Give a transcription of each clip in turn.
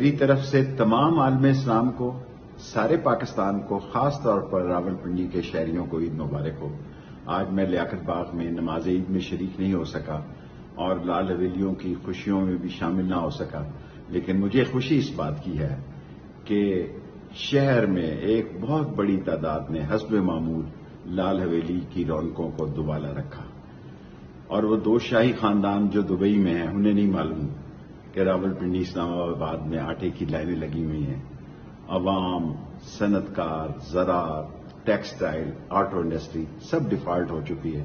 میری طرف سے تمام عالم اسلام کو، سارے پاکستان کو، خاص طور پر راولپنڈی کے شہریوں کو عید مبارک ہو۔ آج میں لیاقت باغ میں نماز عید میں شریک نہیں ہو سکا اور لال حویلیوں کی خوشیوں میں بھی شامل نہ ہو سکا، لیکن مجھے خوشی اس بات کی ہے کہ شہر میں ایک بہت بڑی تعداد نے حسب معمول لال حویلی کی رونقوں کو دوبالا رکھا، اور وہ دو شاہی خاندان جو دبئی میں ہیں انہیں نہیں معلوم کہ راولپنڈی اسلام آباد میں آٹے کی لائنیں لگی ہوئی ہیں۔ عوام، صنعت کار، زراعت، ٹیکسٹائل، آٹو انڈسٹری سب ڈیفالٹ ہو چکی ہے۔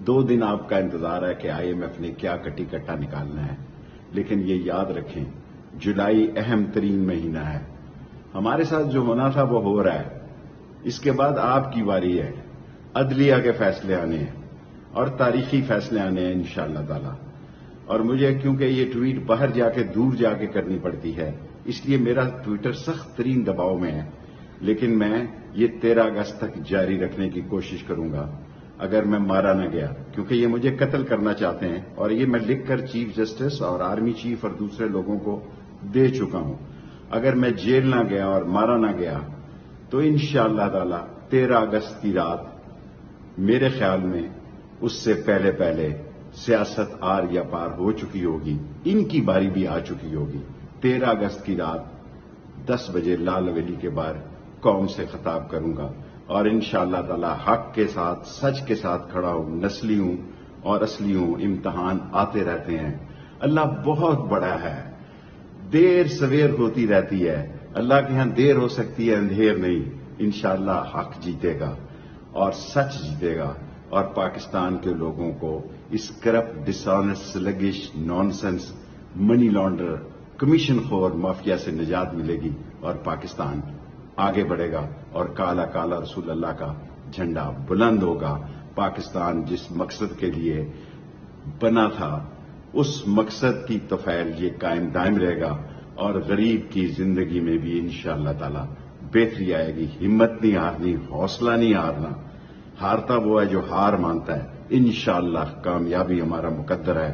2 دن آپ کا انتظار ہے کہ IMF نے کیا کٹی کٹا نکالنا ہے، لیکن یہ یاد رکھیں جولائی اہم ترین مہینہ ہے۔ ہمارے ساتھ جو ہونا تھا وہ ہو رہا ہے، اس کے بعد آپ کی باری ہے، عدلیہ کے فیصلے آنے ہیں اور تاریخی فیصلے آنے ہیں انشاءاللہ تعالی۔ اور مجھے کیونکہ یہ ٹویٹ باہر جا کے دور جا کے کرنی پڑتی ہے، اس لیے میرا ٹویٹر سخت ترین دباؤ میں ہے، لیکن میں یہ 13 اگست تک جاری رکھنے کی کوشش کروں گا اگر میں مارا نہ گیا، کیونکہ یہ مجھے قتل کرنا چاہتے ہیں، اور یہ میں لکھ کر چیف جسٹس اور آرمی چیف اور دوسرے لوگوں کو دے چکا ہوں۔ اگر میں جیل نہ گیا اور مارا نہ گیا تو انشاءاللہ تعالی 13 اگست کی رات میرے خیال میں اس سے پہلے سیاست آر یا پار ہو چکی ہوگی، ان کی باری بھی آ چکی ہوگی۔ 13 اگست کی رات 10 بجے لال حویلی کے باہر قوم سے خطاب کروں گا، اور انشاءاللہ تعالی حق کے ساتھ، سچ کے ساتھ کھڑا ہوں۔ نسلی ہوں اور اصلی ہوں، امتحان آتے رہتے ہیں۔ اللہ بہت بڑا ہے، دیر سویر ہوتی رہتی ہے، اللہ کے ہاں دیر ہو سکتی ہے، اندھیر نہیں۔ انشاءاللہ حق جیتے گا اور سچ جیتے گا، اور پاکستان کے لوگوں کو اس کرپٹ، ڈس آنیسٹ، سلگش، نان سینس، منی لانڈر، کمیشن خور مافیا سے نجات ملے گی، اور پاکستان آگے بڑھے گا، اور کالا کالا رسول اللہ کا جھنڈا بلند ہوگا۔ پاکستان جس مقصد کے لیے بنا تھا اس مقصد کی توفیل یہ قائم دائم رہے گا، اور غریب کی زندگی میں بھی انشاءاللہ تعالی بہتری آئے گی۔ ہمت نہیں ہارنی، حوصلہ نہیں ہارنا۔ ہارتا وہ ہے جو ہار مانتا ہے، انشاءاللہ کامیابی ہمارا مقدر ہے۔